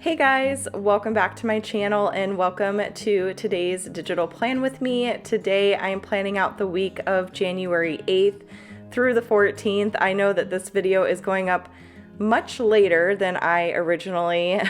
Hey guys, welcome back to my channel and welcome to today's digital plan with me. Today I am planning out the week of January 8th through the 14th. I know that this video is going up much later than I originally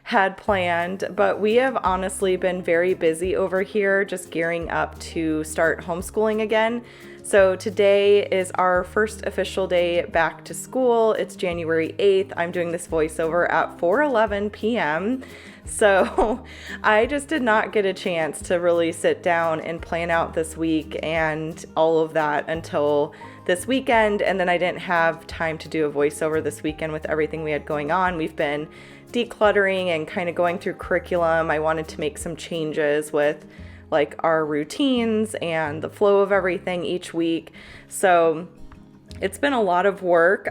had planned, but we have honestly been very busy over here just gearing up to start homeschooling again. So today is our first official day back to school. It's January 8th. I'm doing this voiceover at 4:11 p.m. So I just did not get a chance to really sit down and plan out this week and all of that until this weekend. And then I didn't have time to do a voiceover this weekend with everything we had going on. We've been decluttering and kind of going through curriculum. I wanted to make some changes with like our routines and the flow of everything each week. So it's been a lot of work.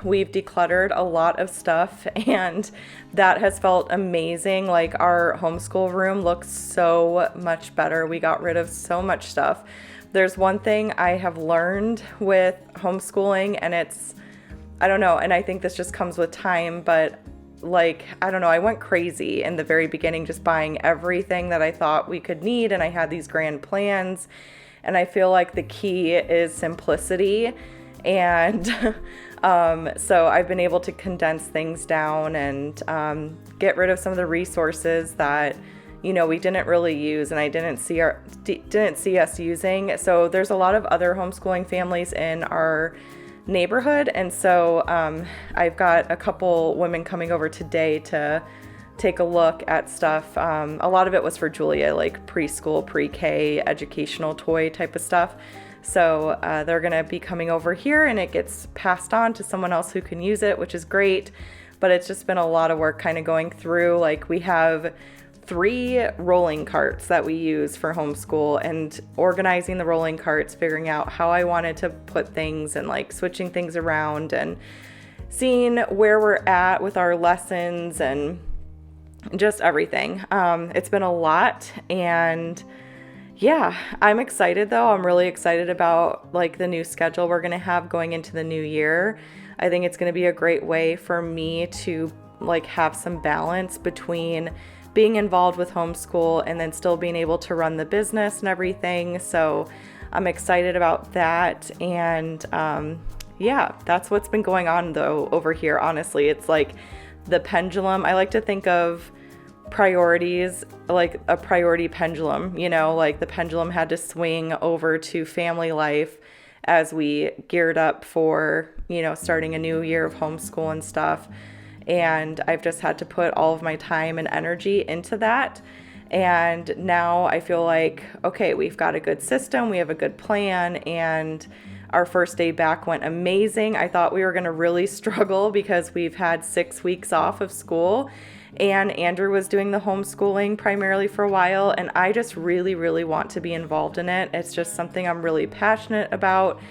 We've decluttered a lot of stuff and that has felt amazing. Like our homeschool room looks so much better. We got rid of so much stuff. There's one thing I have learned with homeschooling and I don't know, and I think this just comes with time, but I don't know, I went crazy in the very beginning just buying everything that I thought we could need, and I had these grand plans, and I feel like the key is simplicity, and so I've been able to condense things down and get rid of some of the resources that we didn't really use and I didn't see us using. So there's a lot of other homeschooling families in our neighborhood, and so I've got a couple women coming over today to take a look at stuff. A lot of it was for Julia, like preschool, pre-K, educational toy type of stuff. So they're gonna be coming over here and it gets passed on to someone else who can use it, which is great. But it's just been a lot of work kind of going through. Like we have 3 rolling carts that we use for homeschool, and organizing the rolling carts, figuring out how I wanted to put things and like switching things around and seeing where we're at with our lessons and just everything. It's been a lot, and yeah, I'm excited though. I'm really excited about like the new schedule we're gonna have going into the new year. I think it's gonna be a great way for me to like have some balance between being involved with homeschool and then still being able to run the business and everything. So I'm excited about that. And yeah, that's what's been going on though over here. Honestly, it's like the pendulum. I like to think of priorities like a priority pendulum, like the pendulum had to swing over to family life as we geared up for, starting a new year of homeschool and stuff. And I've just had to put all of my time and energy into that. And now I feel like, okay, we've got a good system, we have a good plan, and our first day back went amazing. I thought we were going to really struggle because we've had 6 weeks off of school, and Andrew was doing the homeschooling primarily for a while, and I just really, really want to be involved in it. It's just something I'm really passionate about.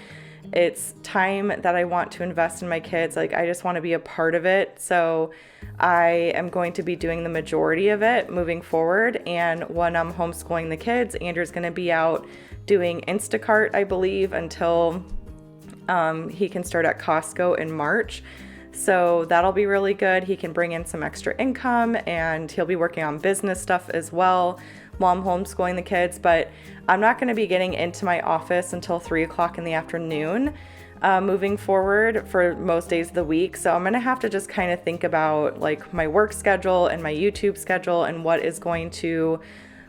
It's time that I want to invest in my kids. Like, I just want to be a part of it. So I am going to be doing the majority of it moving forward. And when I'm homeschooling the kids, Andrew's going to be out doing Instacart, I believe, until he can start at Costco in March. So that'll be really good. He can bring in some extra income, and he'll be working on business stuff as well while I'm homeschooling the kids. But I'm not going to be getting into my office until 3 o'clock in the afternoon moving forward for most days of the week. So I'm going to have to just kind of think about like my work schedule and my YouTube schedule and what is going to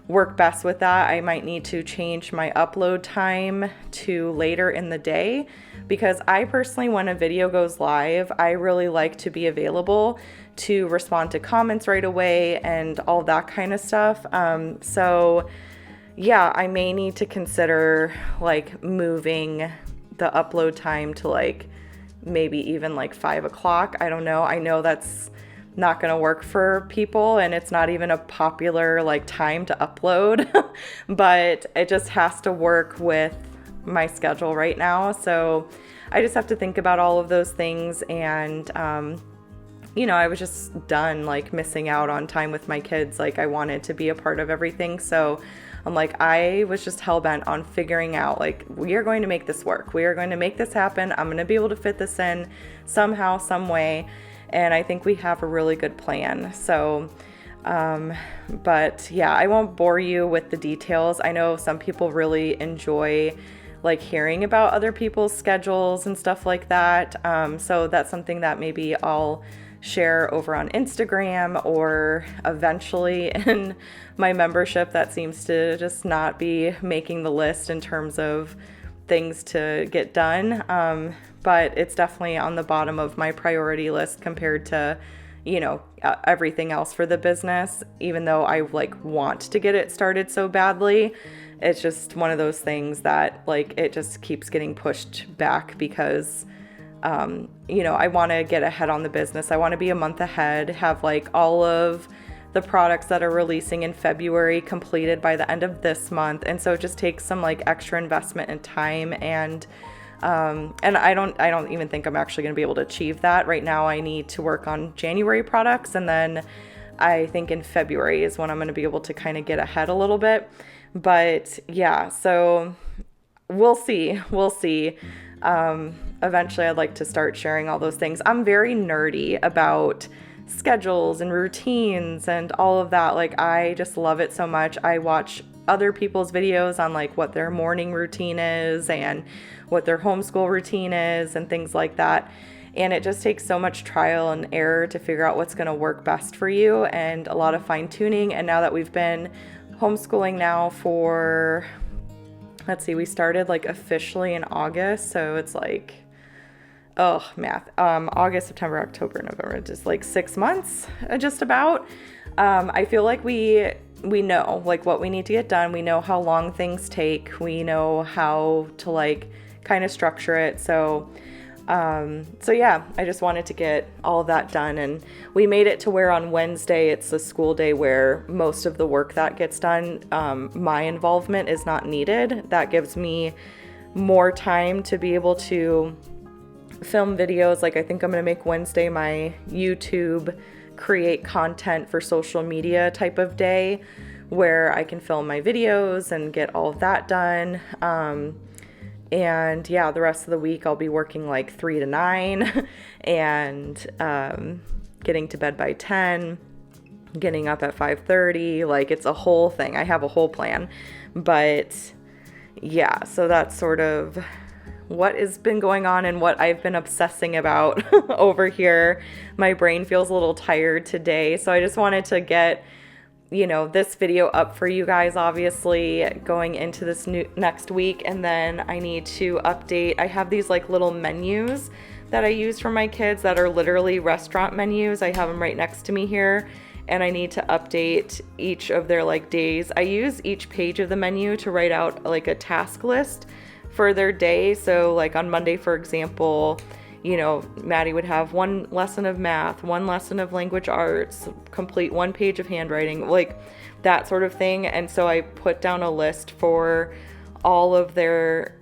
work best with that. I might need to change my upload time to later in the day, because I personally, when a video goes live, I really like to be available to respond to comments right away and all that kind of stuff. So yeah, I may need to consider like moving the upload time to like maybe even like 5 o'clock. I don't know. I know that's not going to work for people, and it's not even a popular like time to upload, but it just has to work with my schedule right now. So I just have to think about all of those things. And I was just done like missing out on time with my kids. Like I wanted to be a part of everything. So I'm like, I was just hell-bent on figuring out like, we are going to make this work. We are going to make this happen. I'm going to be able to fit this in somehow, some way. and I think we have a really good plan. So, but yeah, I won't bore you with the details. I know some people really enjoy like hearing about other people's schedules and stuff like that. So that's something that maybe I'll share over on Instagram or eventually in my membership that seems to just not be making the list in terms of things to get done. But it's definitely on the bottom of my priority list compared to, everything else for the business, even though I like want to get it started so badly. It's just one of those things that like it just keeps getting pushed back because I want to get ahead on the business. I want to be a month ahead, have like all of the products that are releasing in February completed by the end of this month. And so it just takes some like extra investment and time. And I don't even think I'm actually going to be able to achieve that. Right now I need to work on January products. And then I think in February is when I'm going to be able to kind of get ahead a little bit. But yeah, so we'll see. Eventually I'd like to start sharing all those things. I'm very nerdy about schedules and routines and all of that. Like I just love it so much. I watch other people's videos on like what their morning routine is and what their homeschool routine is and things like that. And it just takes so much trial and error to figure out what's going to work best for you and a lot of fine tuning. And now that we've been homeschooling now for, we started like officially in August. So it's like, math. August, September, October, November, just like 6 months, just about. I feel like we know like what we need to get done. We know how long things take. We know how to like kind of structure it. So yeah, I just wanted to get all of that done. And we made it to where on Wednesday, it's a school day where most of the work that gets done, my involvement is not needed. That gives me more time to be able to film videos. Like I think I'm going to make Wednesday my YouTube create content for social media type of day where I can film my videos and get all of that done. And yeah, the rest of the week I'll be working like 3 to 9 and getting to bed by 10, getting up at 5:30. Like it's a whole thing. I have a whole plan. But yeah, so that's sort of what has been going on and what I've been obsessing about over here. My brain feels a little tired today, so I just wanted to get, this video up for you guys, obviously, going into this next week. And then I need to update. I have these like little menus that I use for my kids that are literally restaurant menus. I have them right next to me here. And I need to update each of their like days. I use each page of the menu to write out like a task list for their day. So like on Monday, for example, Maddie would have 1 lesson of math, 1 lesson of language arts, complete 1 page of handwriting, like that sort of thing. And so I put down a list for all of their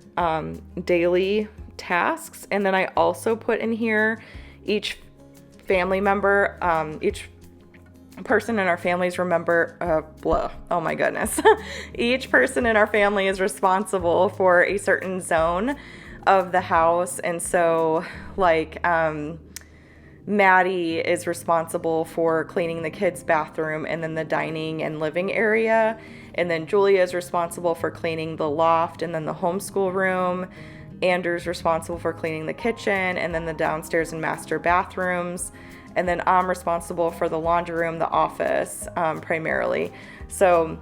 daily tasks. And then I also put in here each family member, each person in our families oh my goodness. Each person in our family is responsible for a certain zone of the house. And so like Maddie is responsible for cleaning the kids' bathroom and then the dining and living area. And then Julia is responsible for cleaning the loft and then the homeschool room. Andrew's responsible for cleaning the kitchen and then the downstairs and master bathrooms. And then I'm responsible for the laundry room, the office, primarily. So,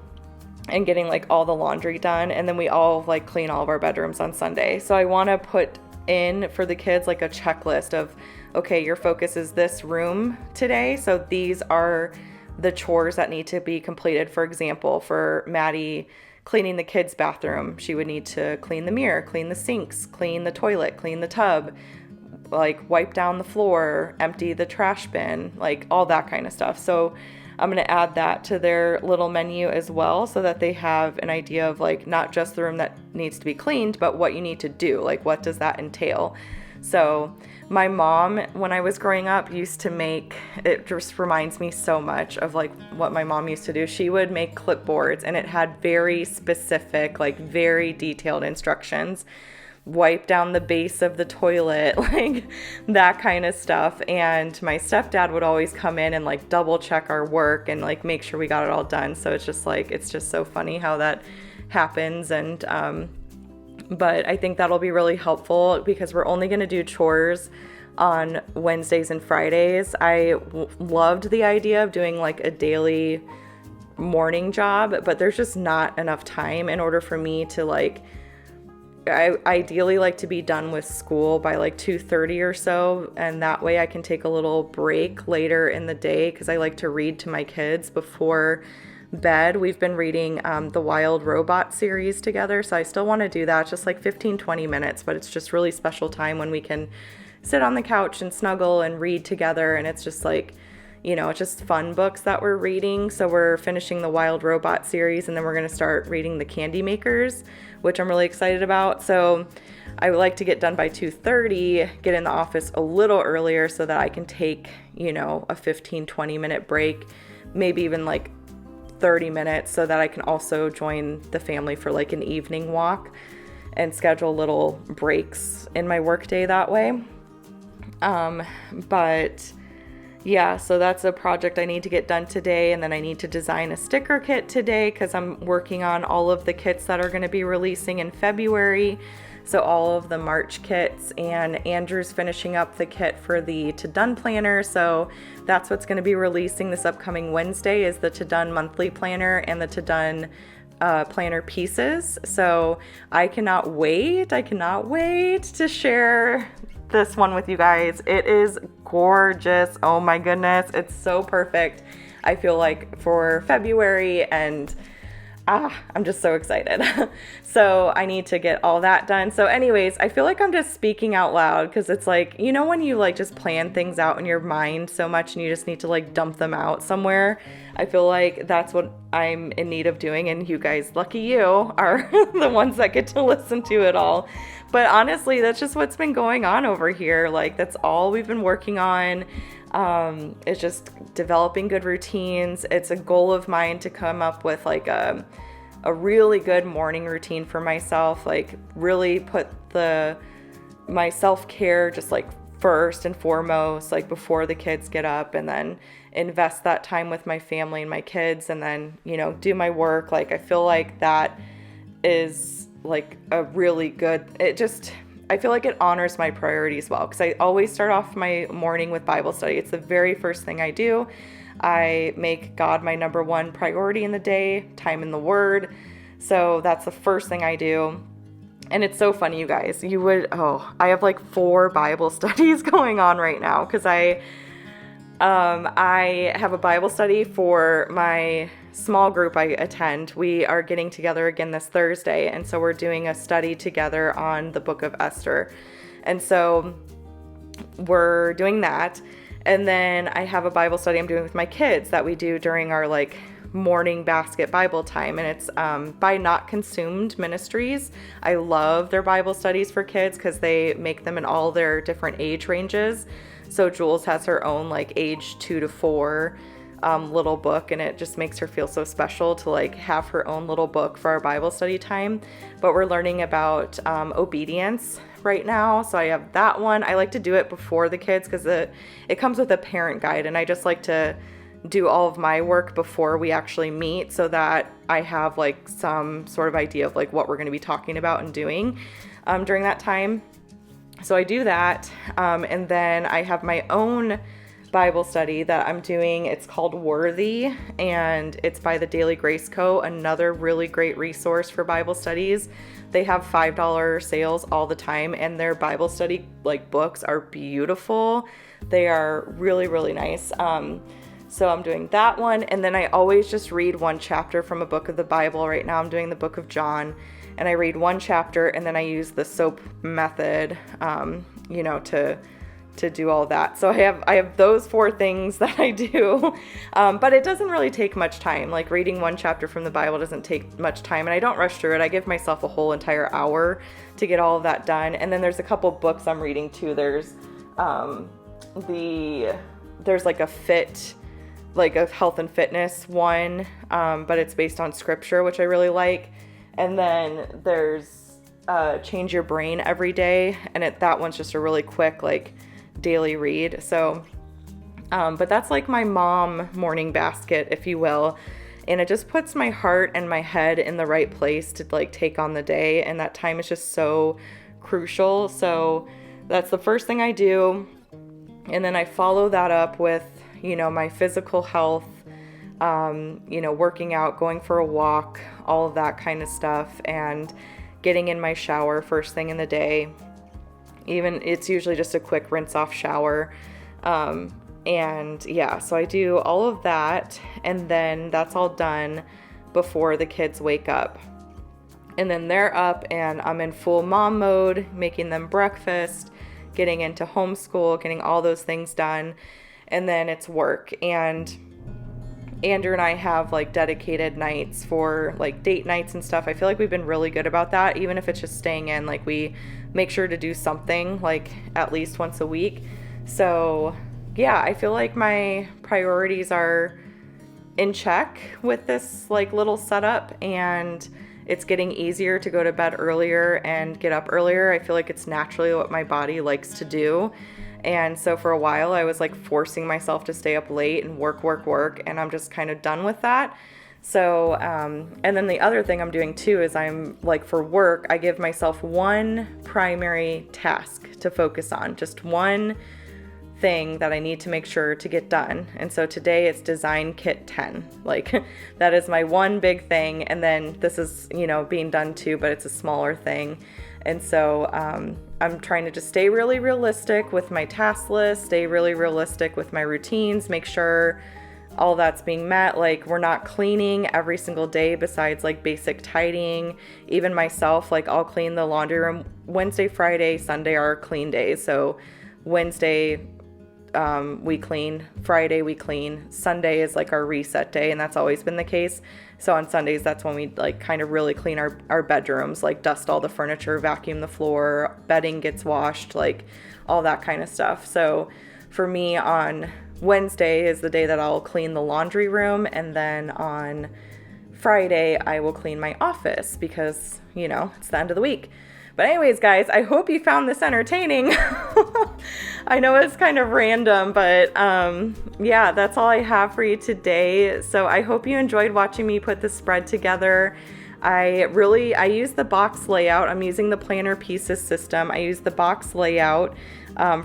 and getting like all the laundry done. And then we all like clean all of our bedrooms on Sunday. So I want to put in for the kids like a checklist of, okay, your focus is this room today. So these are the chores that need to be completed. For example, for Maddie, cleaning the kids' bathroom, she would need to clean the mirror, clean the sinks, clean the toilet, clean the tub, like wipe down the floor, empty the trash bin, like all that kind of stuff. So I'm going to add that to their little menu as well so that they have an idea of like not just the room that needs to be cleaned, but what you need to do. Like what does that entail? So my mom, when I was growing up, used to make, it just reminds me so much of like what my mom used to do. She would make clipboards and it had very specific, like very detailed instructions. wipe down the base of the toilet, like that kind of stuff. And my stepdad would always come in and like double check our work and like make sure we got it all done. So it's just so funny how that happens. And but I think that'll be really helpful because we're only going to do chores on Wednesdays and Fridays. I loved the idea of doing like a daily morning job, but there's just not enough time in order for me to like, I ideally like to be done with school by like 2:30 or so, and that way I can take a little break later in the day because I like to read to my kids before bed. We've been reading the Wild Robot series together, so I still want to do that. It's just like 15-20 minutes, but it's just really special time when we can sit on the couch and snuggle and read together, and it's just like, you know, it's just fun books that we're reading. So we're finishing the Wild Robot series, and then we're going to start reading the Candy Makers, which I'm really excited about. So I would like to get done by 2:30, get in the office a little earlier so that I can take, you know, a 15-20 minute break, maybe even like 30 minutes, so that I can also join the family for like an evening walk and schedule little breaks in my workday that way. But yeah, so that's a project I need to get done today. And then I need to design a sticker kit today because I'm working on all of the kits that are going to be releasing in February. So all of the March kits, and Andrew's finishing up the kit for the To Done planner. So that's what's going to be releasing this upcoming Wednesday is the To Done monthly planner and the To Done planner pieces. So I cannot wait to share this one with you guys. It is gorgeous. Oh my goodness. It's so perfect. I feel like for February, and I'm just so excited. So I need to get all that done. So anyways, I feel like I'm just speaking out loud because it's like, you know, when you like just plan things out in your mind so much and you just need to like dump them out somewhere. I feel like that's what I'm in need of doing. And you guys, lucky you, are the ones that get to listen to it all. But honestly, that's just what's been going on over here. Like, that's all we've been working on. It's just developing good routines. It's a goal of mine to come up with like a really good morning routine for myself. Like, really put my self-care just like first and foremost, like before the kids get up, and then invest that time with my family and my kids, and then, you know, do my work. Like, I feel like that is like a really good, I feel like it honors my priorities well, because I always start off my morning with Bible study. It's the very first thing I do. I make God my number one priority in the day, time in the Word. So that's the first thing I do. And it's so funny, you guys. I have like 4 Bible studies going on right now because I have a Bible study for my small group I attend. We are getting together again this Thursday, and so we're doing a study together on the book of Esther. And so we're doing that. And then I have a Bible study I'm doing with my kids that we do during our like morning basket Bible time, and it's by Not Consumed Ministries. I love their Bible studies for kids because they make them in all their different age ranges. So Jules has her own like age 2 to 4 little book, and it just makes her feel so special to like have her own little book for our Bible study time. But we're learning about obedience right now, so I have that one. I like to do it before the kids because it comes with a parent guide, and I just like to do all of my work before we actually meet so that I have like some sort of idea of like what we're going to be talking about and doing during that time. So I do that, and then I have my own Bible study that I'm doing. It's called Worthy, and it's by the Daily Grace Co., another really great resource for Bible studies. They have $5 sales all the time, and their Bible study like books are beautiful. They are really, really nice. So I'm doing that one, and then I always just read one chapter from a book of the Bible. Right now I'm doing the book of John, and I read one chapter, and then I use the SOAP method, to do all that. So I have those 4 things that I do, but it doesn't really take much time. Like, reading one chapter from the Bible doesn't take much time, and I don't rush through it. I give myself a whole entire hour to get all of that done. And then there's a couple books I'm reading too. There's like a health and fitness one, but it's based on scripture, which I really like. And then there's Change Your Brain Every Day, and that one's just a really quick like daily read. So but that's like my mom morning basket, if you will, and it just puts my heart and my head in the right place to like take on the day, and that time is just so crucial. So that's the first thing I do, and then I follow that up with, you know, my physical health, you know, working out, going for a walk, all of that kind of stuff, and getting in my shower first thing in the day. Even it's usually just a quick rinse off shower. And yeah, so I do all of that, and then that's all done before the kids wake up. And then they're up and I'm in full mom mode, making them breakfast, getting into homeschool, getting all those things done. And then it's work. And Andrew and I have like dedicated nights for like date nights and stuff. I feel like we've been really good about that. Even if it's just staying in, like we make sure to do something like at least once a week. So yeah, I feel like my priorities are in check with this like little setup, and it's getting easier to go to bed earlier and get up earlier. I feel like it's naturally what my body likes to do. And so for a while I was like forcing myself to stay up late and work, and I'm just kind of done with that. So, and then the other thing I'm doing too is I'm like, for work, I give myself one primary task to focus on, just one thing that I need to make sure to get done. And so today it's design kit 10. Like that is my one big thing. And then this is, you know, being done too, but it's a smaller thing. And so I'm trying to just stay really realistic with my task list, stay really realistic with my routines, make sure all that's being met. Like we're not cleaning every single day besides like basic tidying. Even myself, like I'll clean the laundry room Wednesday, Friday, Sunday are clean days. So Wednesday, we clean, Friday we clean, Sunday is like our reset day, and that's always been the case. So on Sundays, that's when we like kind of really clean our bedrooms, like dust all the furniture, vacuum the floor, bedding gets washed, like all that kind of stuff. So for me, on Wednesday is the day that I'll clean the laundry room, and then on Friday I will clean my office because, you know, it's the end of the week. But anyways, guys, I hope you found this entertaining. I know it's kind of random, but yeah, that's all I have for you today. So I hope you enjoyed watching me put the spread together. I use the box layout. I'm using the Planner Pieces system. I use the box layout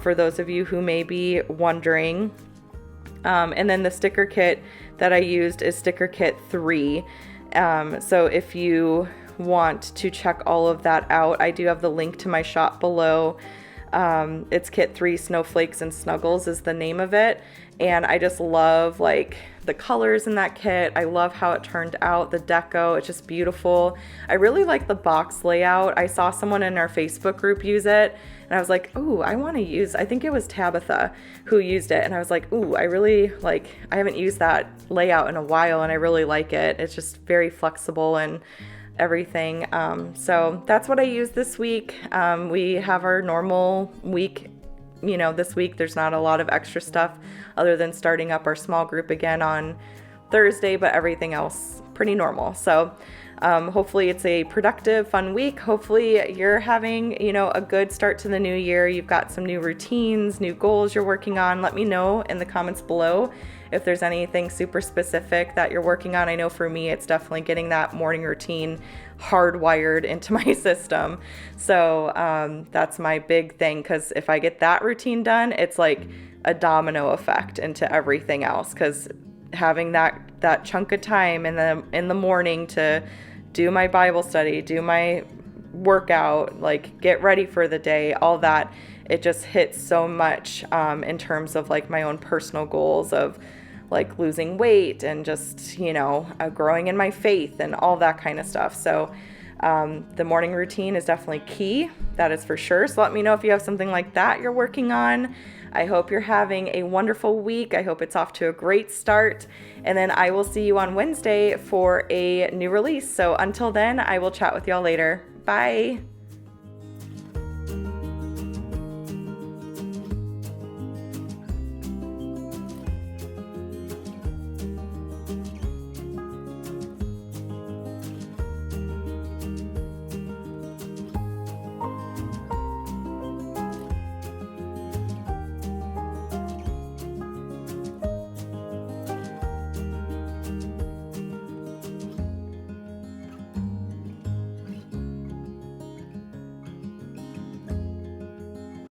for those of you who may be wondering. And then the sticker kit that I used is sticker kit 3. So if you want to check all of that out, I do have the link to my shop below. It's kit 3, Snowflakes and Snuggles is the name of it. And I just love like the colors in that kit. I love how it turned out, the deco, it's just beautiful. I really like the box layout. I saw someone in our Facebook group use it, and I was like, ooh, I want to use, I think it was Tabitha who used it. And I was like, ooh, I really like, I haven't used that layout in a while, and I really like it. It's just very flexible and everything. So that's what I used this week. We have our normal week. You know, this week there's not a lot of extra stuff other than starting up our small group again on Thursday, but everything else pretty normal. So hopefully it's a productive, fun week. Hopefully you're having, you know, a good start to the new year. You've got some new routines, new goals you're working on. Let me know in the comments below if there's anything super specific that you're working on. I know for me, it's definitely getting that morning routine hardwired into my system. So that's my big thing, because if I get that routine done, it's like a domino effect into everything else, because having that chunk of time in the morning to do my Bible study, do my workout, like get ready for the day, all that, it just hits so much in terms of like my own personal goals of like losing weight and just, you know, growing in my faith and all that kind of stuff. So the morning routine is definitely key. That is for sure. So let me know if you have something like that you're working on. I hope you're having a wonderful week. I hope it's off to a great start. And then I will see you on Wednesday for a new release. So until then, I will chat with y'all later. Bye.